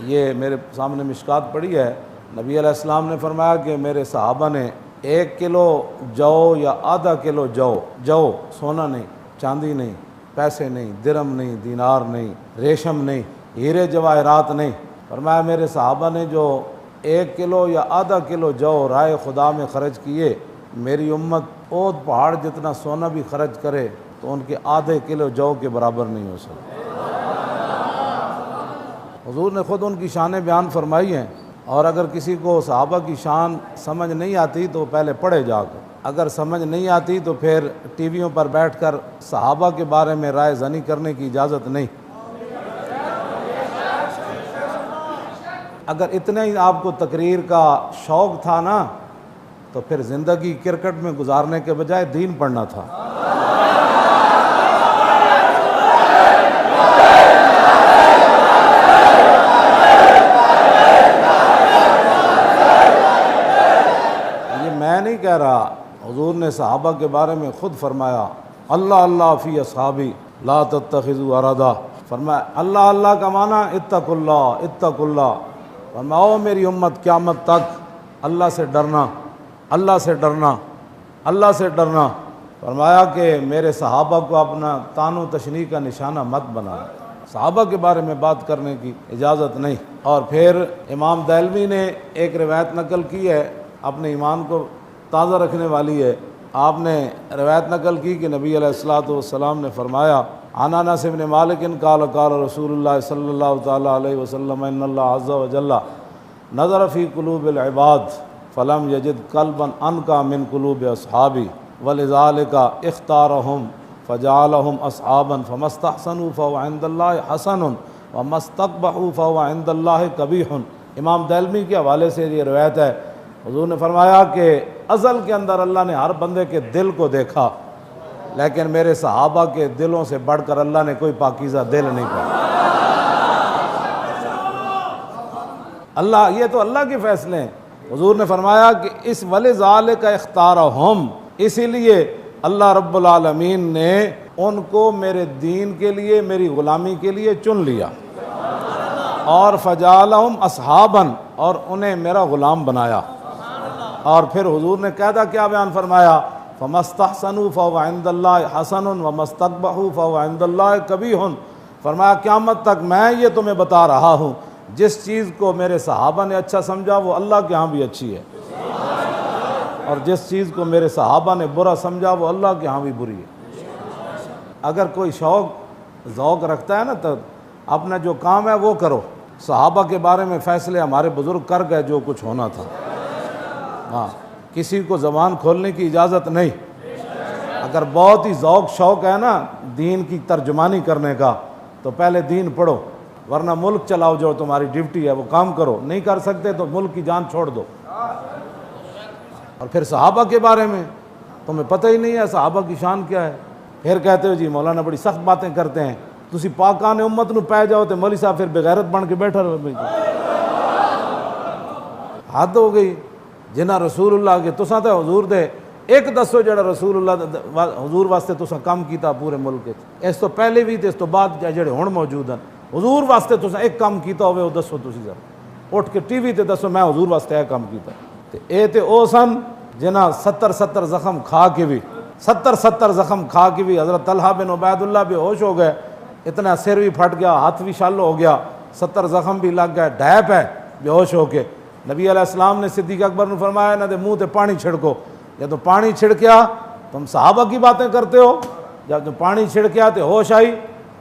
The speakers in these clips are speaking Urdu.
یہ میرے سامنے مشکات پڑی ہے، نبی علیہ السلام نے فرمایا کہ میرے صحابہ نے 1 کلو جو یا آدھا کلو جو سونا نہیں، چاندی نہیں، پیسے نہیں، درم نہیں، دینار نہیں، ریشم نہیں، ہیرے جواہرات نہیں، فرمایا میرے صحابہ نے جو 1 کلو یا آدھا کلو جو رائے خدا میں خرچ کیے، میری امت احد پہاڑ جتنا سونا بھی خرچ کرے تو ان کے آدھے کلو جو کے برابر نہیں ہو سکتا۔ حضور نے خود ان کی شانیں بیان فرمائی ہیں، اور اگر کسی کو صحابہ کی شان سمجھ نہیں آتی تو پہلے پڑھے جا کر، اگر سمجھ نہیں آتی تو پھر ٹی ویوں پر بیٹھ کر صحابہ کے بارے میں رائے زنی کرنے کی اجازت نہیں۔ اگر اتنا ہی آپ کو تقریر کا شوق تھا نا تو پھر زندگی کرکٹ میں گزارنے کے بجائے دین پڑھنا تھا۔ میں نہیں کہہ رہا، حضور نے صحابہ کے بارے میں خود فرمایا، اللہ اللہ فی اصحابی لا تتخذوا اردا، فرمایا اللہ اللہ کا معنی اتقوا اللہ، اتقوا اللہ، فرمایا او میری امت قیامت تک اللہ سے ڈرنا، اللہ سے ڈرنا، اللہ سے ڈرنا، فرمایا کہ میرے صحابہ کو اپنا طعن و تشنیع کا نشانہ مت بنانا، صحابہ کے بارے میں بات کرنے کی اجازت نہیں۔ اور پھر امام دہلوی نے ایک روایت نقل کی ہے، اپنے ایمان کو تازہ رکھنے والی ہے، آپ نے روایت نقل کی کہ نبی علیہ الصلوۃ والسلام نے فرمایا، عن انس بن مالک قال قال رسول اللہ صلی اللہ تعالی علیہ وسلم ان اللہ عز وجل نظر فی قلوب العباد فلم یجد قلبا انقى من قلوب اصحابی ولذلك اختارهم فجعلهم اصحابا فما استحسنوا فهو عند الله حسن وما استقبحوا فهو عند الله قبیح۔ امام دہلوی کے حوالے سے یہ روایت ہے، حضور نے فرمایا کہ ازل کے اندر اللہ نے ہر بندے کے دل کو دیکھا، لیکن میرے صحابہ کے دلوں سے بڑھ کر اللہ نے کوئی پاکیزہ دل نہیں پایا۔ اللہ، یہ تو اللہ کے فیصلے ہیں۔ حضور نے فرمایا کہ اس وَلِذَالِكَ اخْتَارَهُمْ، اسی لیے اللہ رب العالمین نے ان کو میرے دین کے لیے، میری غلامی کے لیے چن لیا، اور فَجَعَلَهُمْ أَصْحَابًا، اور انہیں میرا غلام بنایا۔ اور پھر حضور نے قاعدہ کیا بیان فرمایا، فَمَا اسْتَحْسَنُوا فَهُوَ عِندَ اللَّهِ حَسَنٌ وَمَا اسْتَقْبَحُوا فَهُوَ عِندَ اللَّهِ قَبِیحٌ۔ فرمایا قیامت تک میں یہ تمہیں بتا رہا ہوں، جس چیز کو میرے صحابہ نے اچھا سمجھا وہ اللہ کے ہاں بھی اچھی ہے، اور جس چیز کو میرے صحابہ نے برا سمجھا وہ اللہ کے ہاں بھی بری ہے۔ اگر کوئی شوق ذوق رکھتا ہے نا تو اپنا جو کام ہے وہ کرو۔ صحابہ کے بارے میں فیصلے ہمارے بزرگ کر گئے جو کچھ ہونا تھا، ہاں، کسی کو زبان کھولنے کی اجازت نہیں۔ اگر بہت ہی ذوق شوق ہے نا دین کی ترجمانی کرنے کا تو پہلے دین پڑھو، ورنہ ملک چلاؤ، جو تمہاری ڈیوٹی ہے وہ کام کرو، نہیں کر سکتے تو ملک کی جان چھوڑ دو۔ اور پھر صحابہ کے بارے میں تمہیں پتہ ہی نہیں ہے صحابہ کی شان کیا ہے، پھر کہتے ہو جی مولانا بڑی سخت باتیں کرتے ہیں، تسی پاکان امت نو پہ جاؤ تو مولوی صاحب پھر بغیرت بن کے بیٹھا رہو۔ حد ہو گئی۔ جنہ رسول اللہ کے تساں تے حضور دے ایک دسو جڑا رسول اللہ حضور واسطے تساں کام کیتا پورے ملک وچ، اس تو پہلے بھی تے اس تو بعد جڑے ہن موجود ہیں، حضور واسطے تساں ایک کام کیتا ہوئے وہ دسو، تسی ذرا اٹھ کے ٹی وی تے دسو میں حضور واسطے یہ کام کیتا۔ تے اے تے او سن جنہ 70 زخم کھا کے بھی 70 زخم کھا کے بھی حضرت طلحہ بن عبید اللہ بے ہوش ہو گئے، اتنا سر بھی پھٹ گیا، ہاتھ بھی شل ہو گیا، 70 زخم بھی لگ گئے، ڈھیپ ہے بے ہوش ہو کے۔ نبی علیہ السلام نے صدیق اکبر نے فرمایا نہ دے منہ تے پانی چھڑکو، یا تو پانی چھڑکیا تم صحابہ کی باتیں کرتے ہو، جب تو پانی چھڑکیا تے ہوش آئی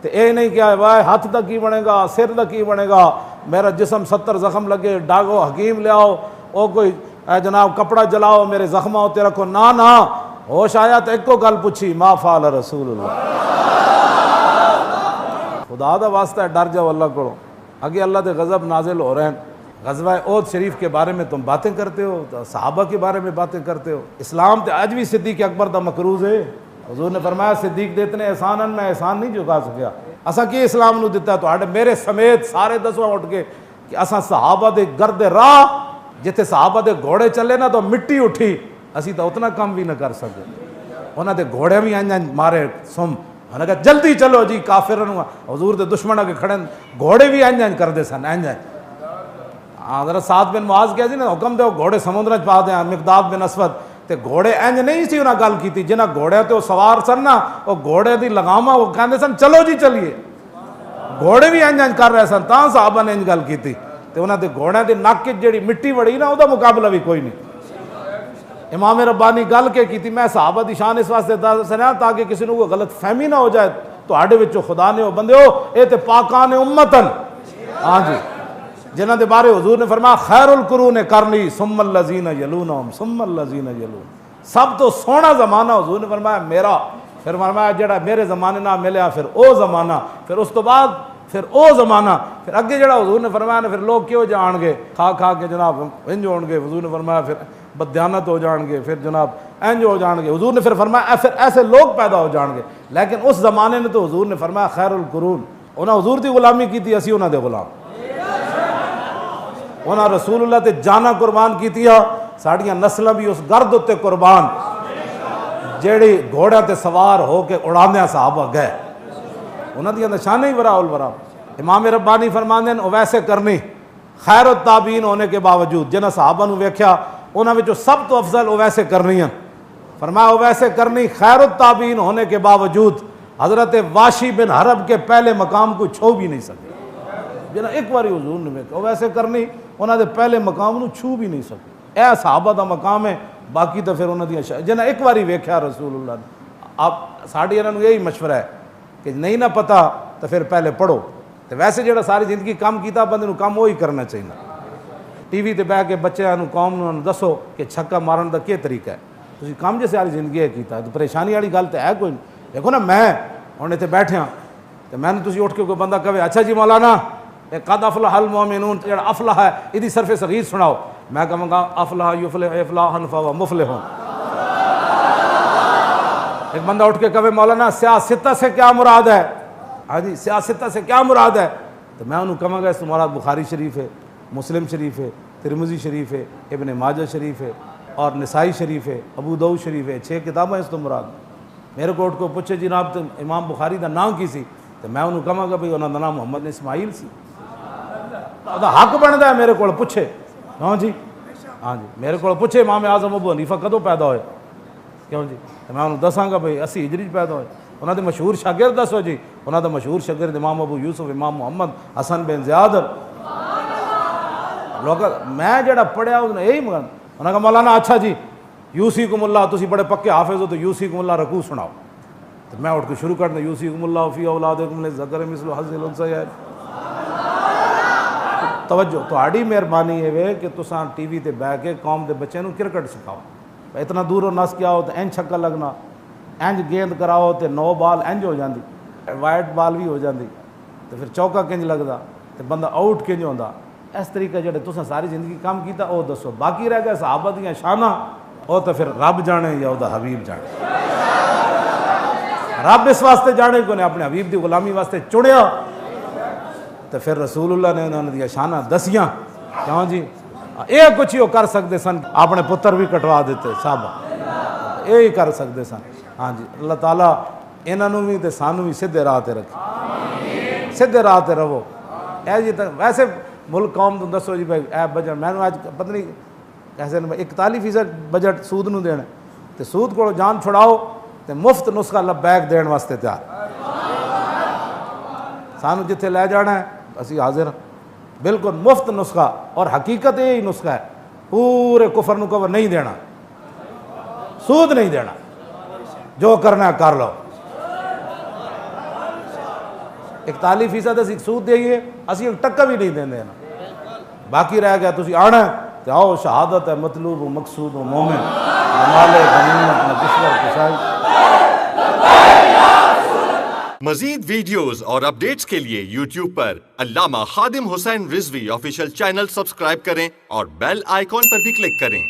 تے اے نہیں کیا بھائی ہاتھ دا کی بنے گا، سر دا کی بنے گا، میرا جسم 70 زخم لگے، ڈاگو حکیم لے آؤ، او کوئی اے جناب کپڑا جلاؤ میرے زخماں تے رکھو، نہ ہوش آیا تو ایک کو گل پوچھی، ما فعل رسول اللہ۔ خدا دا واسطہ ہے ڈر جاؤ اللہ کو، اگے اللہ دے غضب نازل ہو رہے ہیں۔ غزوہ احد شریف کے بارے میں تم باتیں کرتے ہو، صحابہ کے بارے میں باتیں کرتے ہو۔ اسلام تے اج بھی صدیق اکبر دا مقروض ہے۔ حضور نے فرمایا صدیق دے اتنے احسانن میں احسان نہیں چکا سکیا، اساں کی اسلام نو دتا تو میرے سمیت سارے دسو اٹھ کے کہ اساں صحابہ دے گرد راہ جتھے صحابہ دے گھوڑے چلے نا تو مٹی اٹھی، اسی تو اتنا کام بھی نہ کر سکے۔ انہاں دے گھوڑے بھی انج مارے سم، انہاں کہا جلدی چلو جی کافرن، حضور دے دشمناں کے کھڑے گھوڑے بھی انج کردے سن، انج حضرت سعد بن معاذ کہہ سی نا حکم دو گھوڑے سمندر چ پا دیں مقداد بن اسود تے گھوڑے انج نہیں سی انہاں گل کیتی جنہاں گھوڑے تے سوار سن نا وہ گھوڑے دی لگاما وہ کہندے سن چلو جی چلیے گھوڑے بھی انج کر رہے سن تاں صحابہ نے انج گل کیتی تے انہاں دے گھوڑیاں دی نک جڑی مٹی وڑی نا دا مقابلہ بھی کوئی نہیں. امام ربانی گل کے کیتی میں صحابہ دی شان اس واسطے دسنا تاکہ کسی نو کوئی غلط فہمی نہ ہو جائے تواڈے وچوں خدا نے او بندے ہو اے تے پاکان امتن ہاں جی جنہاں دے بارے حضور نے فرمایا خیر القرون قرنی ثم الذین یلونہم ثم الذین یلون سب تو سونا زمانہ حضور نے فرمایا میرا پھر فرمایا جڑا میرے زمانے نہ ملیا پھر او زمانہ پھر اس تو بعد پھر او زمانہ پھر اگے جڑا حضور نے فرمایا نا پھر لوگ کیوں جان گے کھا کھا کے جناب انج ہون گے حضور نے فرمایا پھر بددیانت ہو جان گے پھر جناب انج ہو جان گے حضور نے پھر فرمایا پھر ایسے لوگ پیدا ہو جان گے لیکن اس زمانے نے تو حضور نے فرمایا خیر القرون انہاں حضور دی غلامی کیتی اسی انہاں دے غلام انہاں رسول اللہ تے جانا قربان کیتیا ساڈیاں نسلاں بھی اس گرد تے قربان جیڑی گھوڑے تے سوار ہو کے اڑاندے صحابہ گئے انہاں دی نشانہ ہی وراء الورا. امام ربانی فرماندے ہیں ویسے کرنی خیر التابعین ہونے کے باوجود جنہاں صحابہ نو ویکھیا انہاں وچوں سب تو افضل اویسے کرنی ہیں فرمایا اویسے کرنی خیر التابعین ہونے کے باوجود حضرت واشی بن حرب کے پہلے مقام کو چھو بھی نہیں سکے جنہاں ایک باری حضور نے ویکھیا اویسے کرنی انہاں دے پہلے مقام نو چھو بھی نہیں سکے اے صحابہ دا مقام ہے باقی تو پھر انہاں دی جنہاں ایک باری ویکھیا رسول اللہ نے آپ ساڈی انہاں نو یہی مشورہ ہے کہ نہیں نہ پتہ تو پھر پہلے پڑھو تو ویسے جڑا ساری زندگی کام کیتا بندے نو کام وہی کرنا چاہیے. ٹی وی تے بیٹھ کے بچیاں نو قوم نو دسو کہ چھکا مارن دا کیا طریقہ ہے تسی کام جے ساری زندگی ہے کیتا تو پریشانی والی گل تے ہے کوئی نہیں. دیکھو نا میں ہن ایتھے بیٹھیاں تے میں نے تسی اٹھ کے کوئی بندہ کہے اچھا جی مولانا قد افلح المؤمنون جڑا افلح ہے ایدی صرف صغیر سناؤ میں کہاں گا افلح یفلح افلاحا فهو مفلح. ایک بندہ اٹھ کے کہے مولانا سیاستہ سے کیا مراد ہے ہاں جی سیاستہ سے کیا مراد ہے تو میں انہوں کہاں گا اس مراد بخاری شریف ہے مسلم شریف ہے ترمذی شریف ہے ابن ماجہ شریف ہے اور نسائی شریف ہے ابو داؤد شریف ہے 6 کتابیں اس تو مراد. میرے کو اٹھ کو پوچھے جناب تو امام بخاری دا نام کی سی تو میں انہوں کہاں گا بھئی انہوں دا نام محمد اسماعیل سی دا حق بنتا ہے میرے کو پوچھے ہاں جی میرے کو پوچھے امام اعظم ابو حنیفہ کدوں پیدا ہوئے کیوں جی تو میں انہوں دساں گا بھئی 80 ہجری پیدا ہوئے انہوں نے مشہور شاگرد دسو جی انہوں نے مشہور شاگرد امام ابو یوسف امام محمد حسن بن زیاد لوگ میں جڑا پڑھیا انہوں نے یہی مگر انہوں نے کہا مولانا اچھا جی یوسیکم اللہ تسی بڑے پکے حافظ ہو تو یوسیکم اللہ رکوع سناؤ تو میں اٹھ کے شروع کرنا یوسیکم اللہ فی اولادکم للذکر مثل حظ الانثیین. توجہ تہاڈی مہربانی ہے کہ تساں ٹی وی تے بیٹھ کے قوم دے بچے نو کرکٹ سکھاؤ اتنا دوروں نس کیا ہو تو اینج چھکا لگنا اینج گیند کراؤ تو 9 بال اینج ہو جاندی وائٹ بال بھی ہو جاندی تو پھر چوکا کنج لگدا تو بندہ آؤٹ کنج ہوندا. اس طریقے جڑے تساں ساری زندگی کام کیتا او دسو باقی رہ گئے صحابہ دیاں شاناں او تو پھر رب جانے یا او دا حبیب جانے. رب اس واسطے جانے کو نے اپنے حبیب دی غلامی واسطے چنیا تو پھر رسول اللہ نے انہوں نے دیا شاناں دسیاں کیوں جی یہ کچھ ہی کر سکتے سن اپنے پتر بھی کٹوا دیتے صاحب یہی کر سکتے سن. ہاں جی اللہ تعالیٰ انہوں بھی تے سانو بھی سیدھے راہ تے رکھے سیدھے راہ تے رہو. اے جی ویسے ملک قوم تو دسو جی بھائی اے بجٹ میں نے آج پتہ نہیں کیسے 41% بجٹ سود نو دینا تے سود کو جان چھڑاؤ تے مفت نسخہ لبیک دین واسطے تیار سانو جتھے لے جانا ہے اسی حاضر بالکل مفت نسخہ اور حقیقت یہی نسخہ ہے پورے کفر نو کور نہیں دینا سود نہیں دینا جو کرنا ہے کر لو. 41% اسی سود دئیے اسی ایک ٹکا بھی نہیں دیں دینا باقی رہ گیا تسی آنا ہے تو آؤ شہادت ہے مطلوب و مقصود و مومن مال غنیمت نہ کشور کشائی. مزید ویڈیوز اور اپڈیٹس کے لیے یوٹیوب پر علامہ Khadim Hussain Rizvi official channel subscribe کریں اور بیل آئیکن پر بھی کلک کریں.